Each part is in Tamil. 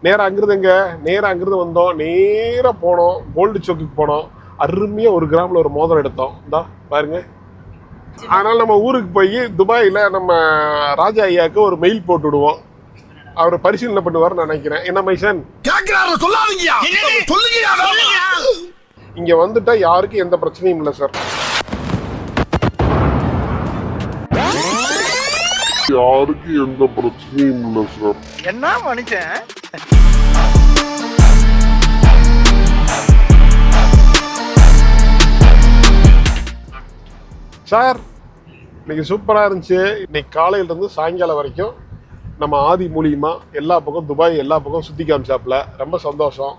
நேரா அங்கிருந்து வந்தோம், நேரா போனோம், கோல்டு சோக்குக்கு போனோம். அருமையா 1 கிராம்ல ஒரு மோதிரம் எடுத்தோம். இந்தா பாருங்க. அதனால நம்ம ஊருக்கு போய் துபாயில நம்ம ராஜா ஐயாவுக்கு ஒரு மெயில் போட்டு விடுவோம். அவர் பரிசீலனை பண்ணுவார் நினைக்கிறேன். என்ன மைசன் இங்க வந்துட்டா யாருக்கும் எந்த பிரச்சனையும் இல்லை சார். யாருக்கும் எந்த பிரச்சனையும் இல்லை சார். என்ன மனுஷன் சார், இன்னைக்கு சூப்பரா இருந்துச்சு. இன்னைக்கு காலையில இருந்து சாயங்காலம் வரைக்கும் நம்ம ஆதி மூலியமா எல்லா பக்கம் துபாய் எல்லா பக்கம் சுத்தி காமிச்சாப்ல. ரொம்ப சந்தோஷம்.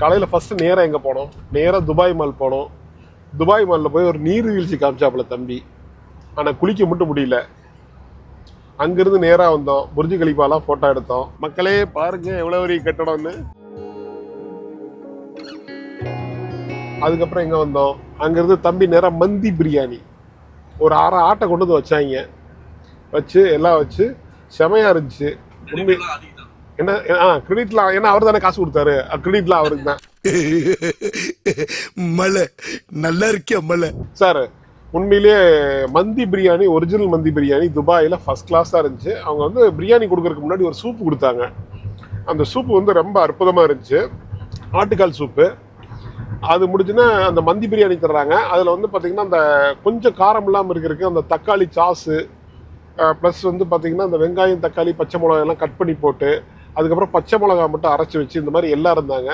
காலையில ஃபர்ஸ்ட் நேரா எங்க போனோம்? நேரா துபாய் மால் போனோம். துபாய் மால்ல போய் ஒரு நீர்வீழ்ச்சி காமிச்சாப்ல தம்பி. ஆனா குளிக்க மட்டும் முடியல. அங்கிருந்து நேரா வந்தோம், புர்ஜ் கலிஃபாலாம் போட்டோ எடுத்தோம். மக்களே பாருங்க எவ்வளவு பெரிய கட்டடம்னு. அதுக்கப்புறம் எங்க வந்தோம்? அங்கிருந்து தம்பி நேரா மந்தி பிரியாணி ஒரு 6 ஆட்டை கொண்டு வந்து வச்சாங்க. வச்சு எல்லாம் வச்சு செமையா இருந்துச்சு. உண்மை என்ன கிரெடிட்லாம் ஏன்னா அவர் தானே காசு கொடுத்தாரு. கிரெடிட்லாம் அவருக்கு தான். மலை நல்லா இருக்கியா மலை சார், உண்மையிலேயே மந்தி பிரியாணி, ஒரிஜினல் மந்தி பிரியாணி துபாயில் ஃபர்ஸ்ட் கிளாஸாக இருந்துச்சு. அவங்க வந்து பிரியாணி கொடுக்கறதுக்கு முன்னாடி ஒரு சூப்பு கொடுத்தாங்க. அந்த சூப்பு வந்து ரொம்ப அற்புதமாக இருந்துச்சு. ஆட்டுக்கால் சூப்பு. அது முடிஞ்சுன்னா அந்த மந்தி பிரியாணி தர்றாங்க. அதில் வந்து பார்த்திங்கன்னா அந்த கொஞ்சம் காரம் இல்லாமல் இருக்கிறதுக்கு அந்த தக்காளி சாஸு ப்ளஸ் வந்து பார்த்திங்கன்னா அந்த வெங்காயம் தக்காளி பச்சை மிளகாய் எல்லாம் கட் பண்ணி போட்டு அதுக்கப்புறம் பச்சை மிளகா மட்டும் அரைச்சி வச்சு இந்த மாதிரி எல்லாம் இருந்தாங்க.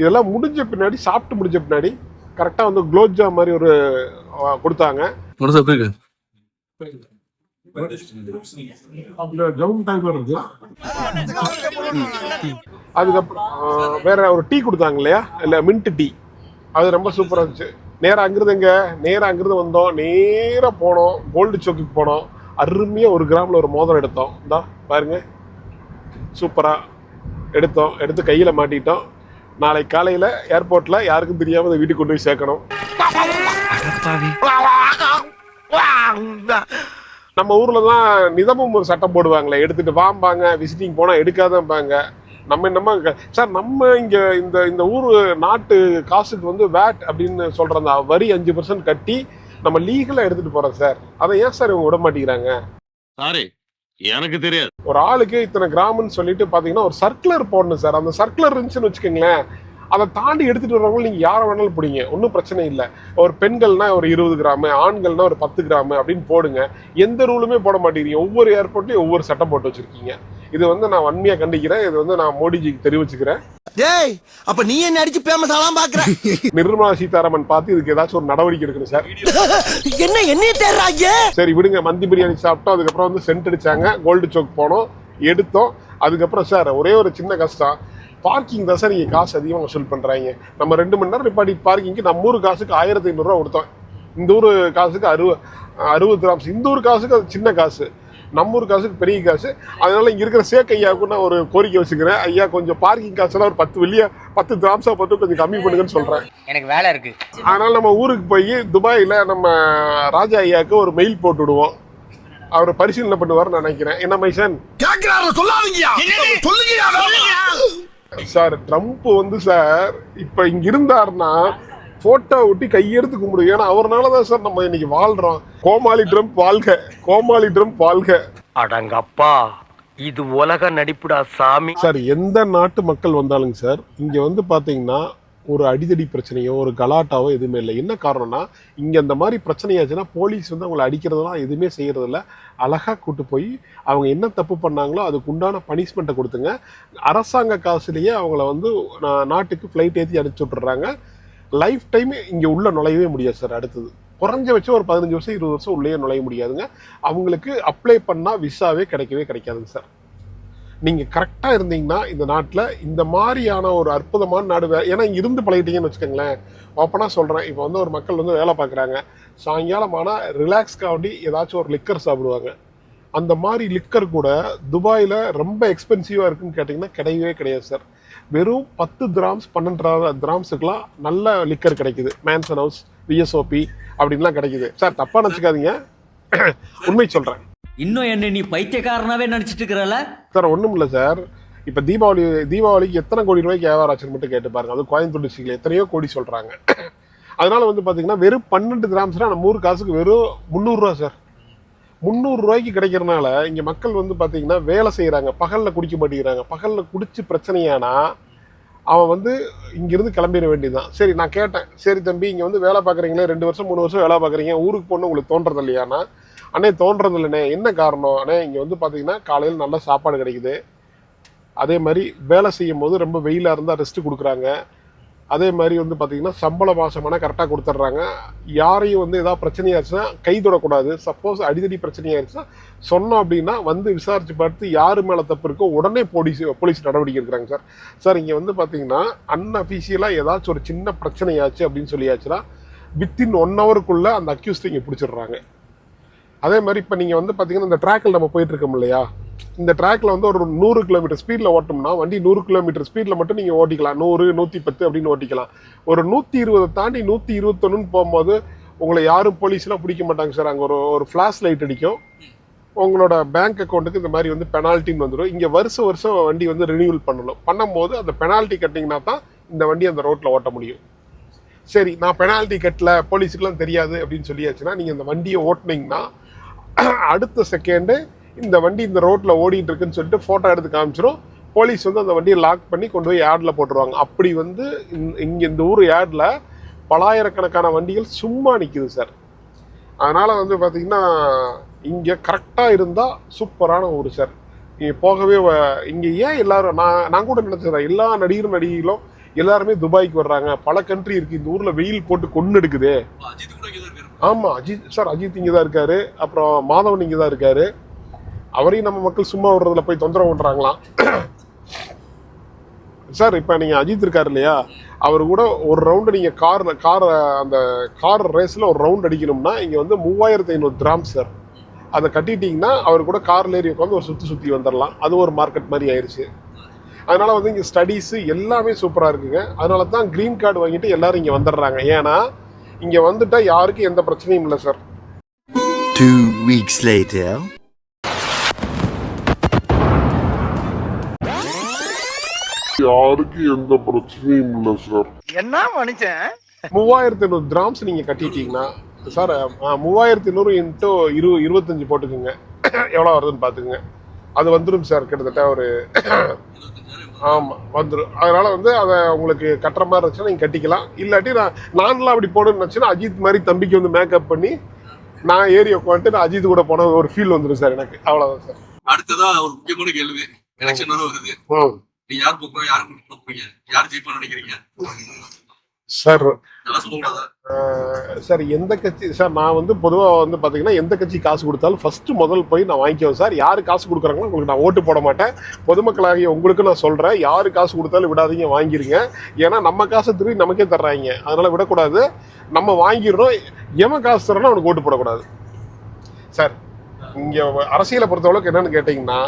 இதெல்லாம் முடிஞ்ச பின்னாடி சாப்பிட்டு முடிஞ்ச பின்னாடி கரெக்டாக வந்து குலோப்ஜா மாதிரி ஒரு கொடுத்தாங்க. அதுக்கப்புறம் வேற ஒரு டீ கொடுத்தாங்க இல்லையா, இல்லை மின்ட் டீ. அது ரொம்ப சூப்பராக இருந்துச்சு. நேரா அங்கிருந்து வந்தோம், நேரா போனோம், கோல்டு சோக்குக்கு போனோம். அருமையா 1 கிராம்ல ஒரு மோதிரம் எடுத்தோம். இந்தா பாருங்க, சூப்பரா எடுத்து கையில மாட்டிட்டோம். நாளைக்கு காலையில ஏர்போர்ட்ல யாருக்கும் தெரியாம அதை வீட்டுக்கு கொண்டு போய் சேர்க்கணும். நம்ம ஊர்ல தான் நிதமும் ஒரு சட்டம் போடுவாங்களே, எடுத்துட்டு வாம்பாங்க, விசிட்டிங் போனா எடுக்காதம்பாங்க. நம்ம என்னமா சார், நம்ம இங்க இந்த ஊர் நாட்டு காசுக்கு வந்து வேட் அப்படின்னு சொல்ற அந்த வரி 5% கட்டி நம்ம லீகலா எடுத்துட்டு போறோம் சார். அதை ஏன் சார் இவங்க விட மாட்டேங்கிறாங்க? சாரி, எனக்கு தெரியாது. ஒரு ஆளுக்கு இத்தனை கிராம்னு சொல்லிட்டு பாத்தீங்கன்னா ஒரு சர்க்குலர் போடணும் சார். அந்த சர்க்குலர் இருந்துச்சுன்னு வச்சுக்கோங்களேன், அதை தாண்டி எடுத்துட்டு வரவங்க நீங்க யாரை வேணாலும் பிடிங்க, ஒன்றும் பிரச்சனை இல்லை. ஒரு பெண்கள்னா ஒரு 20 கிராம், ஆண்கள்னா ஒரு 10 கிராம் அப்படின்னு போடுங்க. எந்த ரூலுமே போட மாட்டேங்கிறீங்க. ஒவ்வொரு ஏர்போர்ட்லயும் ஒவ்வொரு சட்டம் போட்டு வச்சிருக்கீங்க. இது வந்து நான் வன்மையா கண்டிக்கிறேன். இது வந்து நான் மோடிஜிக்கு தெரிவிச்சுக்கிறேன். டேய், அப்ப நீ என்ன அடிச்சு பேமஸ் ஆலாம் பாக்குற? நிர்மலா சீதாராமன் பார்த்து இதுக்கு ஏதாச்சும் ஒரு நடவடிக்கை எடுக்கணும் சார். என்ன தேடுறாங்க? சரி விடுங்க. மந்தி பிரியாணி சாப்பிட்டோம். அதுக்கப்புறம் வந்து சென்ட் அடிச்சாங்க, கோல்டு சோக் போனோம், எடுத்தோம். அதுக்கப்புறம் சார் ஒரே ஒரு சின்ன கஷ்டம், பார்க்கிங் தான் சார் இங்கே காசு அதிகமாக வசூல் பண்ணுறாங்க. நம்ம 2 மணி நேரம் நிப்பாட்டி பார்க்கிங்க்கு நம்ம ஊர் காசுக்கு 1500 ரூபா கொடுத்தோம். இந்த ஊர் காசுக்கு 60 கிராம்ஸ். இந்த ஊர் காசுக்கு அது சின்ன காசு, நம்ம ஊர் காசுக்கு பெரிய காசு. அதனால இங்கே இருக்கிற சேக் ஐயாவுக்கு நான் ஒரு கோரிக்கை வச்சுக்கிறேன். ஐயா கொஞ்சம் பார்க்கிங் காசுலாம் ஒரு 10 கிராம்ஸாக பார்த்து கொஞ்சம் கம்மி பண்ணுங்கன்னு சொல்கிறேன். எனக்கு வேலை இருக்கு. அதனால நம்ம ஊருக்கு போய் துபாயில் நம்ம ராஜா ஐயாவுக்கு ஒரு மெயில் போட்டு விடுவோம். அவர் பரிசீலனை பண்ணுவார் நினைக்கிறேன். என்ன மைசன் சார், ட்ரம்ப் வந்து சார் இப்ப இங்க இருந்தாருன்னா போட்டோ ஒட்டி கையெடுத்து கும்பிடுவோம். ஏன்னா அவர்னாலதான் சார் நம்ம இன்னைக்கு வாழ்றோம். கோமாளி ட்ரம்ப் வாழ்க, கோமாளி ட்ரம்ப் வாழ்க. அடங்கப்பா, இது உலக நடிப்புடா சாமி. சார், எந்த நாட்டு மக்கள் வந்தாலுங்க சார், இங்க வந்து பாத்தீங்கன்னா ஒரு அடிதடி பிரச்சனையோ ஒரு கலாட்டாவோ எதுவுமே இல்லை. என்ன காரணம்னா, இங்கே அந்த மாதிரி பிரச்சனையாச்சுன்னா போலீஸ் வந்து அவங்களை அடிக்கிறதுலாம் எதுவுமே செய்கிறதில்ல. அழகாக கூட்டு போய் அவங்க என்ன தப்பு பண்ணாங்களோ அதுக்கு உண்டான பனிஷ்மெண்ட்டை கொடுத்துங்க. அரசாங்க காசுலேயே அவங்கள வந்து நாட்டுக்கு ஃப்ளைட் ஏற்றி அனுப்பிச்சி விட்டுறாங்க. லைஃப் டைம் இங்கே உள்ள நுழையவே முடியாது சார். அடுத்தது குறைஞ்சபட்சம் ஒரு 15 வருஷம் 20 வருஷம் உள்ளே நுழைய முடியாதுங்க. அவங்களுக்கு அப்ளை பண்ணால் விசாவே கிடைக்காதுங்க சார். நீங்கள் கரெக்டாக இருந்தீங்கன்னா இந்த நாட்டில் இந்த மாதிரியான ஒரு அற்புதமான நாடு. ஏன்னா இங்கே இருந்து பழகிட்டீங்கன்னு வச்சுக்கோங்களேன். ஓப்பனாக சொல்கிறேன், இப்போ வந்து ஒரு மக்கள் வந்து வேலை பார்க்குறாங்க, சாயங்காலம் ஆனால் ரிலாக்ஸ்க்காண்டி ஏதாச்சும் ஒரு லிக்கர் சாப்பிடுவாங்க. அந்த மாதிரி லிக்கர் கூட துபாயில் ரொம்ப எக்ஸ்பென்சிவாக இருக்குன்னு கேட்டிங்கன்னா கிடையவே கிடையாது சார். வெறும் 10 கிராம்ஸ் 12 கிராம்ஸுக்கெலாம் நல்ல லிக்கர் கிடைக்குது. மேன்சன் ஹவுஸ், விஎஸ்ஓபி அப்படின்லாம் கிடைக்குது சார். தப்பாக நினச்சிக்காதீங்க, உண்மை சொல்கிறேன். இன்னும் என்ன நீ பைத்தியக்காரனாவே நினைச்சிட்டு இருக்கிறல சார்? ஒன்றும் இல்லை சார், இப்போ தீபாவளிக்கு எத்தனை கோடி ரூபாய்க்கு வியாபாரம் ஆச்சுன்னு மட்டும் கேட்டு பாருங்க. அது கோயம்புத்தூர் டிஸ்ட்ரிக்ட்ல எத்தனையோ கோடி சொல்றாங்க. அதனால வந்து பாத்தீங்கன்னா வெறும் 12 கிராம்ஸ்னா நம்ம ஊர் காசுக்கு வெறும் 300 ரூபா சார். 300 ரூபாய்க்கு கிடைக்கிறதுனால இங்க மக்கள் வந்து பாத்தீங்கன்னா வேலை செய்யறாங்க, பகல்ல குடிக்க மாட்டேங்கிறாங்க. பகல்ல குடிச்சு பிரச்சனையானா அவன் வந்து இங்கிருந்து கிளம்பிட வேண்டியதுதான். சரி, நான் கேட்டேன், சரி தம்பி இங்க வந்து வேலை பாக்குறீங்களே, 2 வருஷம் 3 வருஷம் வேலை பாக்குறீங்க, ஊருக்கு போகணும் உங்களுக்கு தோன்றது இல்லையானா? அண்ணே தோன்றது இல்லைண்ணே. என்ன காரணம்? அண்ணே இங்க வந்து பாத்தீங்கன்னா காலையில் நல்ல சாப்பாடு கிடைக்குது, அதே மாதிரி வேலை செய்யும் போது ரொம்ப வெயிலா இருந்தா ரெஸ்ட் கொடுக்குறாங்க, அதே மாதிரி வந்து பார்த்தீங்கன்னா சம்பள மாசமான கரெக்டாக கொடுத்துட்றாங்க. யாரையும் வந்து ஏதாவது பிரச்சனையாச்சுன்னா கை தொடக்கூடாது. சப்போஸ் அடிதடி பிரச்சனையாயிருச்சுன்னா சொன்னோம் அப்படின்னா வந்து விசாரிச்சு பார்த்து யாரு மேலே தப்பு இருக்கோ உடனே போலீஸ் நடவடிக்கை எடுக்கிறாங்க சார். சார் இங்கே வந்து பார்த்தீங்கன்னா அன்அஃபீஷியலாக ஏதாச்சும் ஒரு சின்ன பிரச்சனையாச்சு அப்படின்னு சொல்லியாச்சுன்னா வித்தின் 1 ஹவருக்குள்ளே அந்த அக்யூஸ்ட் இங்கே பிடிச்சிடுறாங்க. அதே மாதிரி இப்போ நீங்கள் வந்து பார்த்தீங்கன்னா இந்த ட்ராக்கில் நம்ம போயிட்டு இருக்கோம் இல்லையா, இந்த ட்ராக்ல வந்து ஒரு 100 கிலோமீட்டர் ஸ்பீட்ல ஓட்டோம்னா வண்டி 100 கிலோமீட்டர் ஸ்பீட்ல மட்டும் நீங்க ஓட்டிக்கலாம், 100 110 அப்படின்னு ஓட்டிக்கலாம். ஒரு 120 தாண்டி 121 போகும்போது உங்களை யாரும் போலீஸ்லாம் பிடிக்க மாட்டாங்க சார். அங்கே ஒரு ஃபிளாஷ் லைட் அடிக்கும், உங்களோட பேங்க் அக்கௌண்ட்டுக்கு இந்த மாதிரி வந்து பெனால்ட்டின்னு வந்துடும். இங்கே வருஷம் வண்டி வந்து ரினியூவல் பண்ணும்போது அந்த பெனால்ட்டி கட்டிங்கன்னா தான் இந்த வண்டி அந்த ரோட்டில் ஓட்ட முடியும். சரி, நான் பெனால்ட்டி கட்டல, போலீஸுக்குலாம் தெரியாது அப்படின்னு சொல்லியாச்சுன்னா நீங்கள் இந்த வண்டியை ஓட்டினீங்கன்னா அடுத்த செகண்டு இந்த வண்டி இந்த ரோட்ல ஓடிட்டு இருக்குன்னு சொல்லிட்டு போட்டோ எடுத்து காமிச்சிடும். போலீஸ் வந்து அந்த வண்டியை லாக் பண்ணி கொண்டு போய் யார்ட்ல போட்டுருவாங்க. அப்படி வந்து இங்க இந்த ஊர் யார்ட்ல பலாயிரக்கணக்கான வண்டிகள் சும்மா நிக்குது சார். அதனால வந்து பாத்தீங்கன்னா இங்க கரெக்டா இருந்தா சூப்பரான ஊர் சார். நீங்க போகவே இங்க ஏன் எல்லாரும் நான் கூட நினைச்சேன், எல்லா நடிகர்களும் எல்லாருமே துபாய்க்கு வர்றாங்க, பல கண்ட்ரி இருக்கு, இந்த ஊர்ல வெயில் போட்டு கொண்டு எடுக்குது. ஆமா அஜித் இங்க தான் இருக்காரு, அப்புறம் மாதவன் இங்க தான் இருக்காரு. அவரையும் நம்ம மக்கள் சும்மா விடுறதுல போய் தொந்தரவு பண்றாங்களாம் சார். இப்ப நீங்க அஜித் இருக்காரு இல்லையா, அவர் கூட ஒரு ரவுண்டு நீங்க அந்த கார் ரேஸ்ல ஒரு ரவுண்ட் அடிக்கணும்னா இங்க வந்து 3500 கிராம் சார். அதை கட்டிட்டீங்கன்னா அவர் கூட கார்ல ஏறி உட்காந்து ஒரு சுத்தி வந்துடலாம். அது ஒரு மார்க்கெட் மாதிரி ஆயிடுச்சு. அதனால வந்து இங்க ஸ்டடீஸ் எல்லாமே சூப்பரா இருக்குங்க. அதனால தான் கிரீன் கார்டு வாங்கிட்டு எல்லாரும் இங்க வந்துடுறாங்க. ஏன்னா இங்க வந்துட்டா யாருக்கும் எந்த பிரச்சனையும் இல்லை சார். 2 weeks later. யாருக்கு எந்த பிரச்சனையும் இல்லை சார். என்ன மனுஷன் 3500 கிராம்ஸ் நீங்க கட்டிட்டீங்கன்னா சார், 3500 இன்ட்டு 25 போட்டுக்குங்க, எவ்வளவு வருதுன்னு பாத்துக்குங்க. அது வந்துடும் சார், கிட்டத்தட்ட ஒரு ஆமா வந்துடும். அதனால வந்து அதை உங்களுக்கு கட்டுற மாதிரி இருந்துச்சுன்னா நீங்க கட்டிக்கலாம். இல்லாட்டி நான்லாம் அப்படி போடணும்னு நினைச்சுன்னா அஜித் மாதிரி தம்பிக்கு வந்து மேக்கப் பண்ணி நான் ஏறி உட்காந்துட்டு நான் அஜித் கூட போன ஒரு ஃபீல் வந்துடும் சார் எனக்கு. அவ்வளவுதான் சார். அடுத்ததா ஒரு முக்கியமான கேள்வி, எலெக்ஷன் வருது, நீ யார் போக்குவா, யாரு போக்குவீங்க, யார் ஜெயிப்பா நினைக்கிறீங்க சார்? சொல்லக்கூடாதா சார் எந்த கட்சி சார், நான் வந்து பொதுவாக வந்து பார்த்தீங்கன்னா எந்த கட்சி காசு கொடுத்தாலும் ஃபர்ஸ்ட் முதல் போய் நான் வாங்கிக்குவேன் சார். யாரு காசு கொடுக்குறாங்களோ உங்களுக்கு நான் ஓட்டு போட மாட்டேன். பொதுமக்களாகிய உங்களுக்கு நான் சொல்கிறேன், யாரு காசு கொடுத்தாலும் விடாதீங்க, வாங்கிருங்க. ஏன்னா நம்ம காசை திரும்பி நமக்கே தர்றாங்க, அதனால விடக்கூடாது. நம்ம வாங்கிடணும். எவன் காசு தரணும் அவனுக்கு ஓட்டு போடக்கூடாது சார். இங்கே அரசியலை பொறுத்தவரைக்கும் என்னன்னு கேட்டிங்கன்னா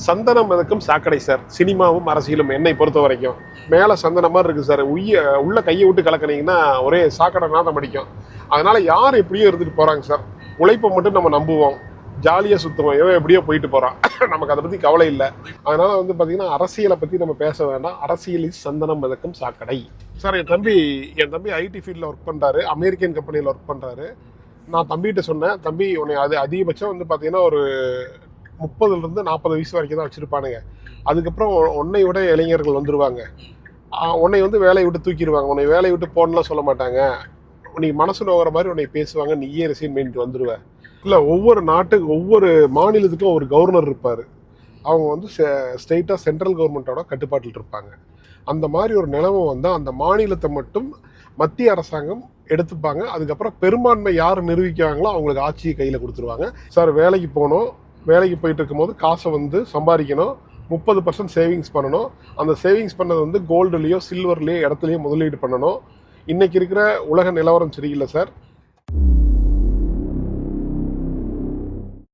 சந்தனம் எதுக்கும் சாக்கடை சார். சினிமாவும் அரசியலும் என்னை பொறுத்த வரைக்கும் மேலே சந்தனம் மாதிரி இருக்குது சார். உள்ள கையை விட்டு கலக்கினீங்கன்னா ஒரே சாக்கடை நாதம் அடிக்கும். அதனால யார் எப்படியோ இருந்துட்டு போகிறாங்க சார். உழைப்பை மட்டும் நம்ம நம்புவோம், ஜாலியாக சுற்றுவோம், எவன் எப்படியோ போயிட்டு போகிறான், நமக்கு அதை பற்றி கவலை இல்லை. அதனால வந்து பார்த்தீங்கன்னா அரசியலை பற்றி நம்ம பேச வேண்டாம். அரசியலில் சந்தனம் எதுக்கும் சாக்கடை சார். என் தம்பி ஐடி ஃபீல்டில் ஒர்க் பண்ணுறாரு, அமெரிக்கன் கம்பெனியில் ஒர்க் பண்ணுறாரு. நான் தம்பிகிட்ட சொன்னேன், தம்பி உன்னை அது அதிகபட்சம் வந்து பார்த்தீங்கன்னா ஒரு 30 to 40 வயசு வரைக்கும் தான் வச்சிருப்பானுங்க. அதுக்கப்புறம் உன்னை விட இளைஞர்கள் வந்துருவாங்க, உன்னை வந்து வேலையை விட்டு தூக்கிடுவாங்க. உன்னை வேலையை விட்டு போடலாம் சொல்ல மாட்டாங்க, நீ மனசு நோகிற மாதிரி உன்னை பேசுவாங்க, நீயே ரிசைன் பண்ணிட்டு வந்துடுவேன். இல்லை, ஒவ்வொரு மாநிலத்துக்கும் ஒரு கவர்னர் இருப்பார். அவங்க வந்து ஸ்டேட்டாக சென்ட்ரல் கவர்மெண்ட்டோட கட்டுப்பாட்டில் இருப்பாங்க. அந்த மாதிரி ஒரு நிலைமை வந்தால் அந்த மாநிலத்தை மட்டும் மத்திய அரசாங்கம் எடுத்துப்பாங்க. அதுக்கப்புறம் பெரும்பான்மை யார் நிரூபிக்கிறாங்களோ அவங்களுக்கு ஆட்சியை கையில் கொடுத்துருவாங்க சார். வேலைக்கு போகணும், வேலைக்கு போயிட்டு இருக்கும்போது காசை வந்து சம்பாதிக்கணும், 30% சேவிங்ஸ் பண்ணணும். அந்த சேவிங்ஸ் பண்ணது வந்து கோல்டுலேயோ சில்வர்லேயோ இடத்துலையோ முதலீடு பண்ணணும். இன்னைக்கு இருக்கிற உலக நிலவரம் சரியில்லை சார்.